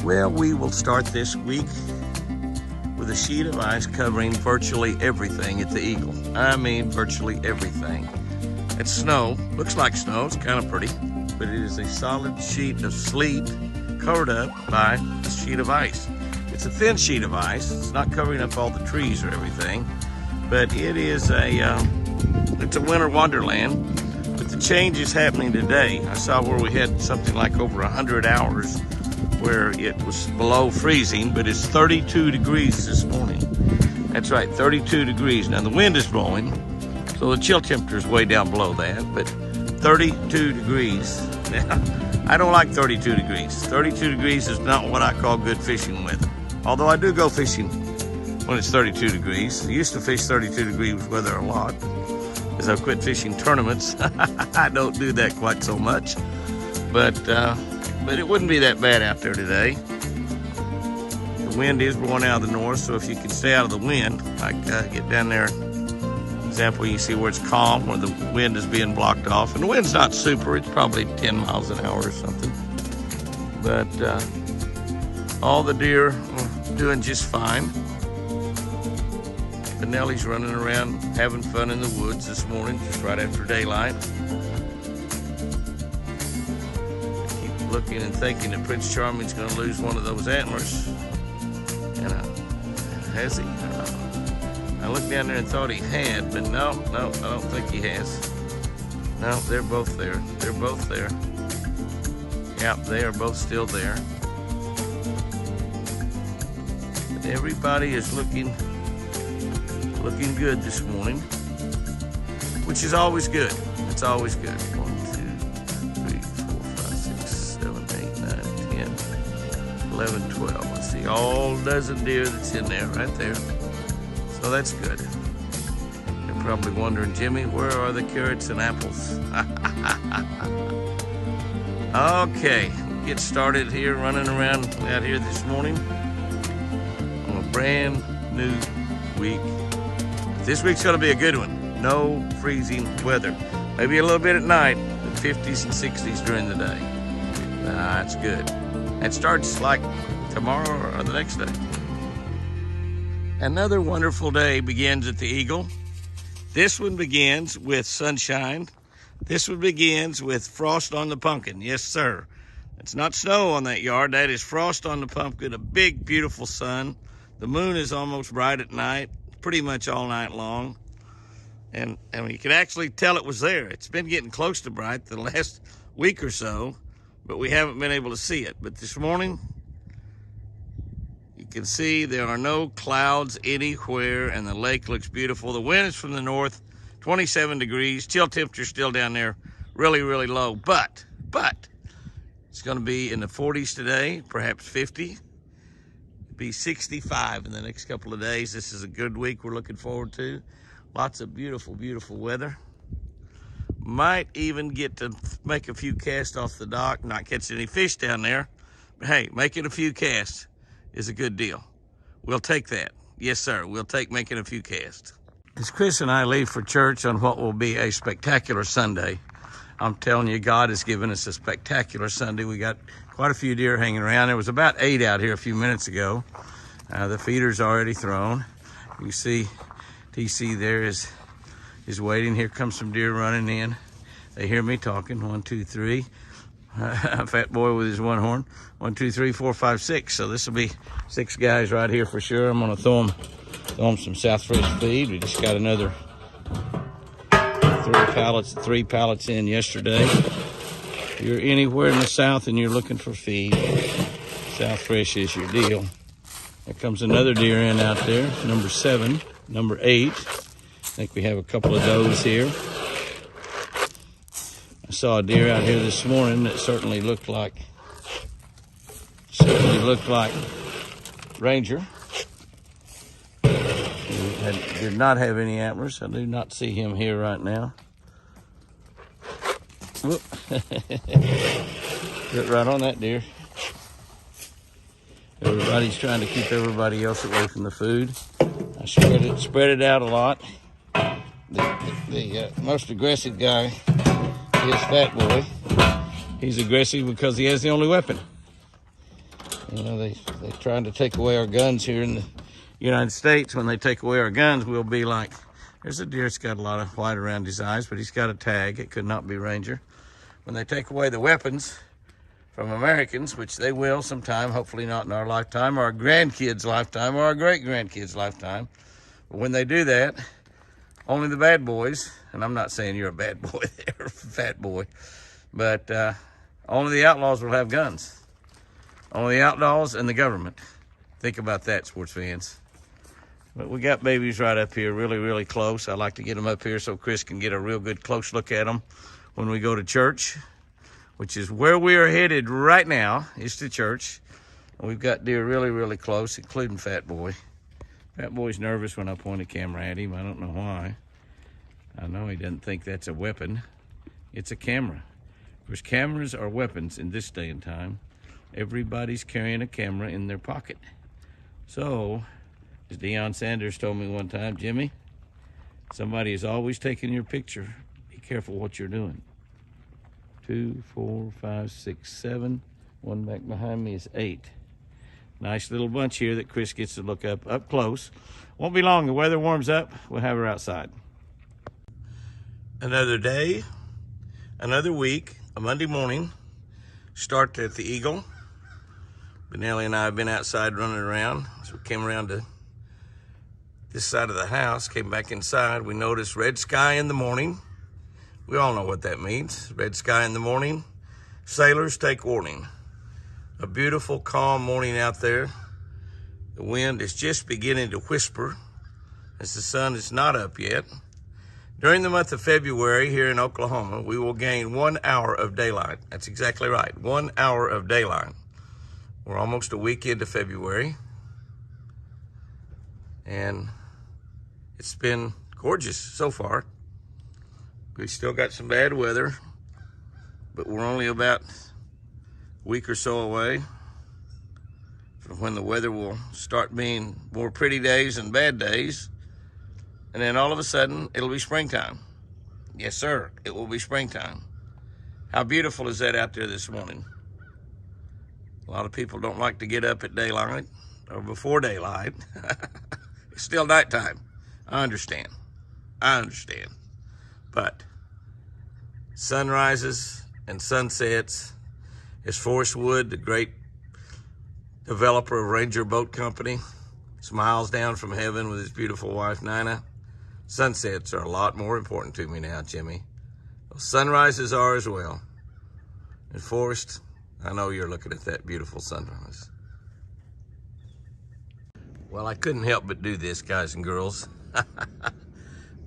Well, we will start this week with a sheet of ice covering virtually everything at the Eagle. I mean, virtually everything. It's snow, looks like snow, it's kind of pretty, but it is a solid sheet of sleet covered up by a sheet of ice. It's a thin sheet of ice. It's not covering up all the trees or everything, but it is it's a winter wonderland. But the change is happening today. I saw where we had something like over 100 hours where it was below freezing, but it's 32 degrees this morning. That's right, 32 degrees. Now the wind is blowing, so the chill temperature is way down below that, but 32 degrees. Now, I don't like 32 degrees. 32 degrees is not what I call good fishing weather. Although I do go fishing when it's 32 degrees. I used to fish 32 degrees weather a lot. As I've quit fishing tournaments, I don't do that quite so much. But it wouldn't be that bad out there today. The wind is blowing out of the north, so if you can stay out of the wind, like get down there, example, you see where it's calm, where the wind is being blocked off. And the wind's not super, it's probably 10 miles an hour or something. But all the deer are doing just fine. Benelli's running around having fun in the woods this morning, just right after daylight. Looking and thinking that Prince Charming's going to lose one of those antlers. And has he? I looked down there and thought he had, but no, I don't think he has. No, they're both there. They're both there. Yep, they are both still there. But everybody is looking good this morning, which is always good. It's always good. 11, 12. I see all dozen deer that's in there, right there. So that's good. You're probably wondering, Jimmy, where are the carrots and apples? Okay, we'll get started here, running around out here this morning on a brand new week. This week's gonna be a good one. No freezing weather. Maybe a little bit at night, but 50s and 60s during the day. That's good. It starts like tomorrow or the next day. Another wonderful day begins at the Eagle. This one begins with sunshine. This one begins with frost on the pumpkin. Yes, sir. It's not snow on that yard. That is frost on the pumpkin, a big, beautiful sun. The moon is almost bright at night, pretty much all night long. And you can actually tell it was there. It's been getting close to bright the last week or so, but we haven't been able to see it. But this morning, you can see there are no clouds anywhere, and the lake looks beautiful. The wind is from the north, 27 degrees. Chill temperature still down there, really, really low. But it's going to be in the 40s today, perhaps 50. It'll be 65 in the next couple of days. This is a good week we're looking forward to. Lots of beautiful, beautiful weather. Might even get to make a few casts off the dock, not catching any fish down there. But hey, making a few casts is a good deal. We'll take that. Yes, sir. We'll take making a few casts. As Chris and I leave for church on what will be a spectacular Sunday, I'm telling you, God has given us a spectacular Sunday. We got quite a few deer hanging around. There was about 8 out here a few minutes ago. The feeder's already thrown. You see TC there is waiting. Here comes some deer running in. They hear me talking. 1, 2, 3. A fat boy with his one horn. 1, 2, 3, 4, 5, 6. So this will be 6 guys right here for sure. I'm gonna throw them some South Fresh feed. We just got another 3 pallets in yesterday. If you're anywhere in the South and you're looking for feed, South Fresh is your deal. There comes another deer in out there, number 7, number 8. I think we have a couple of does here. I saw a deer out here this morning that certainly looked like Ranger. He did not have any antlers. I do not see him here right now. Whoop. Get right on that deer. Everybody's trying to keep everybody else away from the food. I spread it out a lot. The most aggressive guy is Fat Boy. He's aggressive because he has the only weapon. You know, they're trying to take away our guns here in the United States. When they take away our guns, we'll be like, there's a deer that's got a lot of white around his eyes, but he's got a tag. It could not be Ranger. When they take away the weapons from Americans, which they will sometime, hopefully not in our lifetime, or our grandkids' lifetime, or our great-grandkids' lifetime. But when they do that, only the bad boys, and I'm not saying you're a bad boy there, fat boy, but only the outlaws will have guns. Only the outlaws and the government. Think about that, sports fans. But we got babies right up here, really, really close. I like to get them up here so Chris can get a real good close look at them when we go to church, which is where we are headed right now, is to church. And we've got deer really, really close, including Fat Boy. Fat Boy's nervous when I point a camera at him. I don't know why. I know he doesn't think that's a weapon. It's a camera. Of course, cameras are weapons in this day and time. Everybody's carrying a camera in their pocket. So, as Deion Sanders told me one time, Jimmy, somebody is always taking your picture. Be careful what you're doing. 2, 4, 5, 6, 7. One back behind me is 8. Nice little bunch here that Chris gets to look up close. Won't be long. The weather warms up. We'll have her outside. Another day, another week, a Monday morning. Start at the Eagle. Benelli and I have been outside running around. So we came around to this side of the house, came back inside. We noticed red sky in the morning. We all know what that means. Red sky in the morning. Sailors, take warning. A beautiful, calm morning out there. The wind is just beginning to whisper as the sun is not up yet. During the month of February here in Oklahoma, we will gain 1 hour of daylight. That's exactly right, 1 hour of daylight. We're almost a week into February. And it's been gorgeous so far. We still got some bad weather, but we're only about a week or so away from when the weather will start being more pretty days and bad days. And then all of a sudden, it'll be springtime. Yes, sir, it will be springtime. How beautiful is that out there this morning? A lot of people don't like to get up at daylight or before daylight. It's still nighttime. I understand. But sunrises and sunsets, as Forrest Wood, the great developer of Ranger Boat Company, smiles down from heaven with his beautiful wife, Nina, sunsets are a lot more important to me now, Jimmy. Well, sunrises are as well. And Forrest, I know you're looking at that beautiful sunrise. Well, I couldn't help but do this, guys and girls.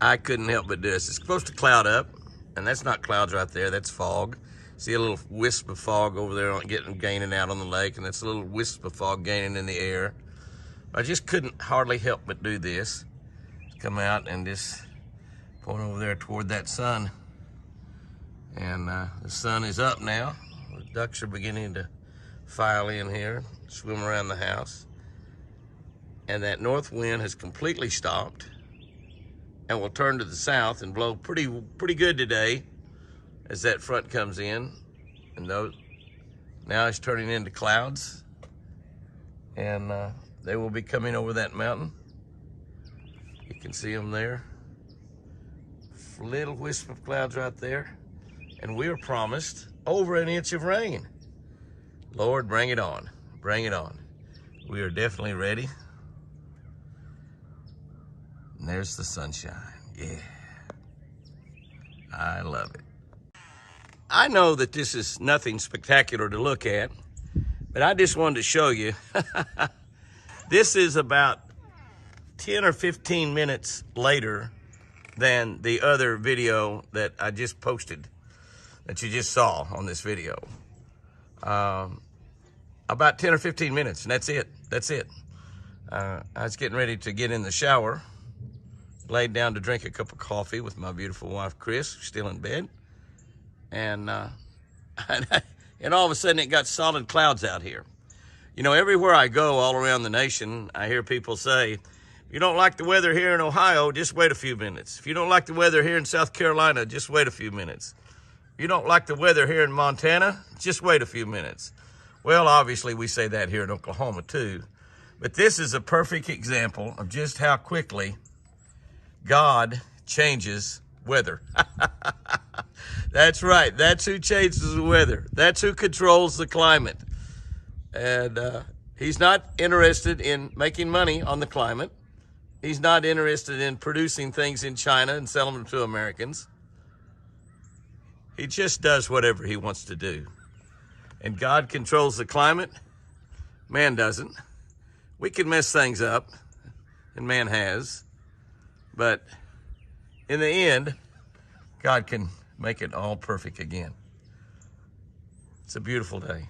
I couldn't help but do this. It's supposed to cloud up, and that's not clouds right there, that's fog. See a little wisp of fog over there gaining out on the lake, and that's a little wisp of fog gaining in the air. I just couldn't hardly help but do this. Come out and just point over there toward that sun. And the sun is up now. The ducks are beginning to file in here, swim around the house. And that north wind has completely stopped and will turn to the south and blow pretty good today as that front comes in. And those now it's turning into clouds. And they will be coming over that mountain. You can see them there. Little wisp of clouds right there. And we're promised over an inch of rain. Lord, bring it on. Bring it on. We are definitely ready. And there's the sunshine. Yeah. I love it. I know that this is nothing spectacular to look at, but I just wanted to show you. This is about 10 or 15 minutes later than the other video that I just posted, that you just saw on this video. About 10 or 15 minutes, and that's it. That's it. I was getting ready to get in the shower, laid down to drink a cup of coffee with my beautiful wife, Chris, still in bed. And all of a sudden, it got solid clouds out here. You know, everywhere I go all around the nation, I hear people say, if you don't like the weather here in Ohio, just wait a few minutes. If you don't like the weather here in South Carolina, just wait a few minutes. If you don't like the weather here in Montana, just wait a few minutes. Well, obviously we say that here in Oklahoma too, but this is a perfect example of just how quickly God changes weather. That's right. That's who changes the weather. That's who controls the climate. And he's not interested in making money on the climate. He's not interested in producing things in China and selling them to Americans. He just does whatever he wants to do. And God controls the climate. Man doesn't. We can mess things up, and man has. But in the end, God can make it all perfect again. It's a beautiful day.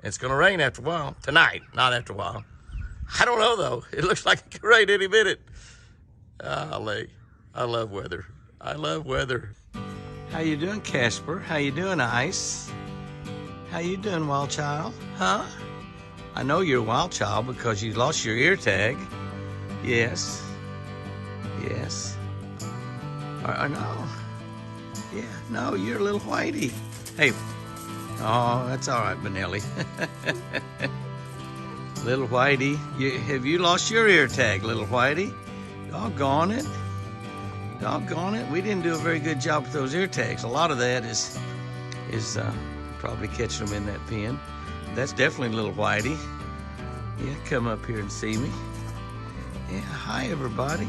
It's going to rain after a while. Tonight, not after a while. I don't know, though. It looks like it could rain any minute. Golly, I love weather. I love weather. How you doing, Casper? How you doing, Ice? How you doing, wild child? Huh? I know you're a wild child because you lost your ear tag. Yes. Yes. I know. Yeah, no, you're a little whitey. Hey. Oh, that's all right, Benelli. Little whitey. Have you lost your ear tag, little whitey? Doggone it. Doggone it. We didn't do a very good job with those ear tags. A lot of that is probably catching them in that pen. That's definitely little whitey. Yeah, come up here and see me. Yeah, hi, everybody.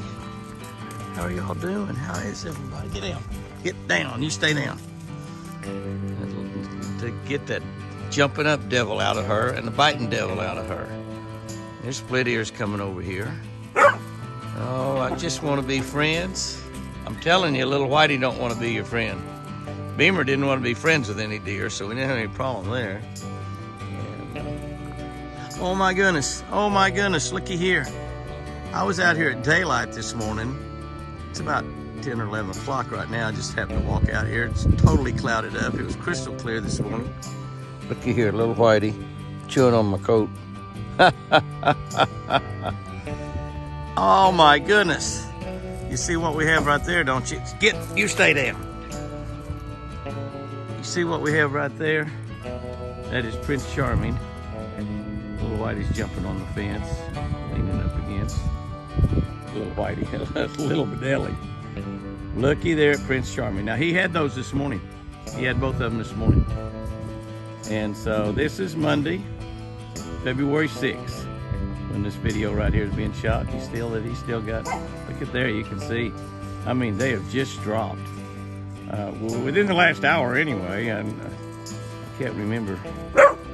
How are y'all doing? How is everybody? Get down. Get down. You stay down. To get that jumping up devil out of her and the biting devil out of her. There's split ears coming over here. Oh, I just want to be friends. I'm telling you, little whitey don't want to be your friend. Beamer didn't want to be friends with any deer, so we didn't have any problem there. And, oh my goodness. Oh my goodness. Looky here. I was out here at daylight this morning. It's about 10 or 11 o'clock right now. I just happened to walk out here. It's totally clouded up. It was crystal clear this morning. Looky here, little whitey chewing on my coat. Oh my goodness. You see what we have right there, don't you? You stay down. You see what we have right there? That is Prince Charming. Little whitey's jumping on the fence, leaning up against. Little whitey, little Benelli. Looky there at Prince Charming. Now, he had those this morning. He had both of them this morning. And so this is Monday, February 6th, when this video right here is being shot. He's still got, look at there, you can see. I mean, they have just dropped. Within the last hour anyway, and I can't remember,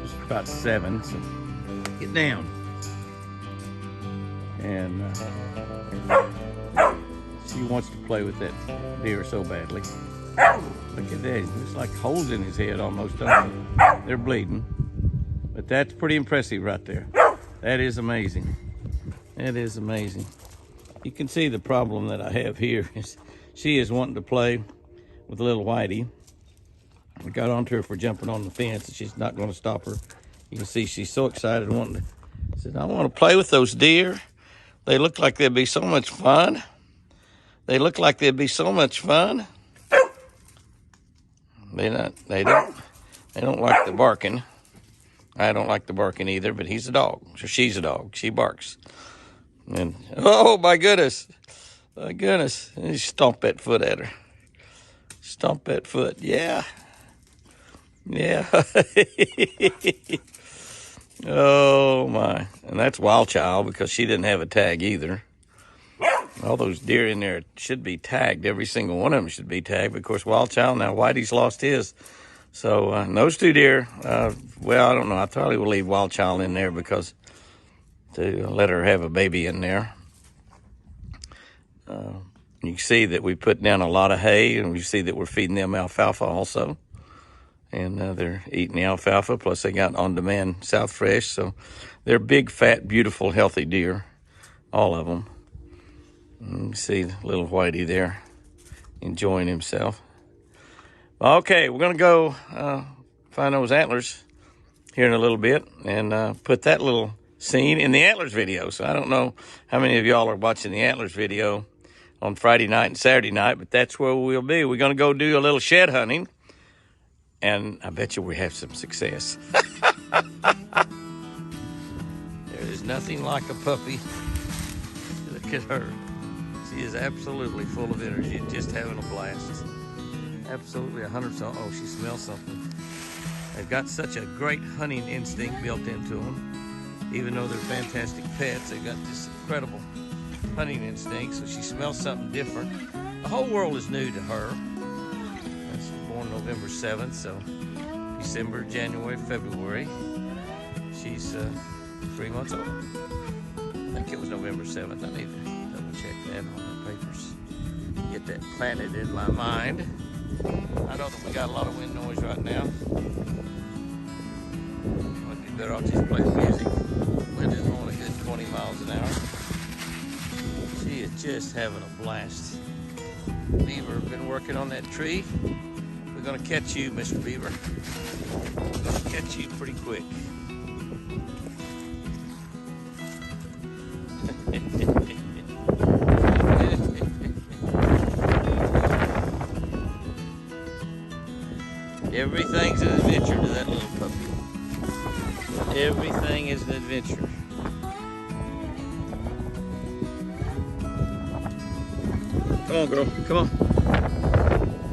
just about 7, so get down. And she wants to play with that deer so badly. Look at that. It's like holes in his head almost, don't they? They're bleeding. But that's pretty impressive right there. That is amazing. That is amazing. You can see the problem that I have here is she is wanting to play with little whitey. I got onto her for jumping on the fence, and she's not going to stop her. You can see she's so excited wanting to. I said, I want to play with those deer. They look like they'd be so much fun. They look like they'd be so much fun. They don't like the barking. I don't like the barking either, but he's a dog. So she's a dog. She barks. And oh my goodness. My goodness. He stomped that foot at her. Stomp that foot. Yeah. Yeah. Oh my. And that's Wild Child because she didn't have a tag either. All those deer in there should be tagged. Every single one of them should be tagged. But of course, Wild Child, now Whitey's lost his. So those two deer, well, I don't know. I probably will leave Wild Child in there because to let her have a baby in there. You can see that we put down a lot of hay, and you see that we're feeding them alfalfa also. And they're eating the alfalfa, plus they got on-demand South Fresh. So they're big, fat, beautiful, healthy deer, all of them. And you see the little whitey there enjoying himself. Okay, we're going to go find those antlers here in a little bit and put that little scene in the antlers video. So I don't know how many of y'all are watching the antlers video on Friday night and Saturday night, but that's where we'll be. We're going to go do a little shed hunting, and I bet you we have some success. There is nothing like a puppy. Look at her. She is absolutely full of energy, just having a blast. Absolutely 100%. Oh, she smells something. They've got such a great hunting instinct built into them. Even though they're fantastic pets, they've got this incredible hunting instinct. So she smells something different. The whole world is new to her. She's born November 7th, so December, January, February. She's 3 months old. I think it was November 7th. I need to double check that on the papers. Get that planted in my mind. I know that we got a lot of wind noise right now. Might be better off just playing music. Wind is only a good 20 miles an hour. She is just having a blast. Beaver been working on that tree. We're gonna catch you, Mr. Beaver. Catch you pretty quick. Everything's an adventure to that little puppy. Everything is an adventure. Come on, girl. Come on.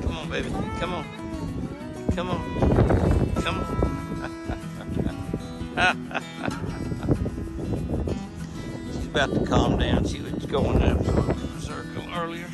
Come on, baby. Come on. Come on. Come on. She's about to calm down. She was going up a circle earlier.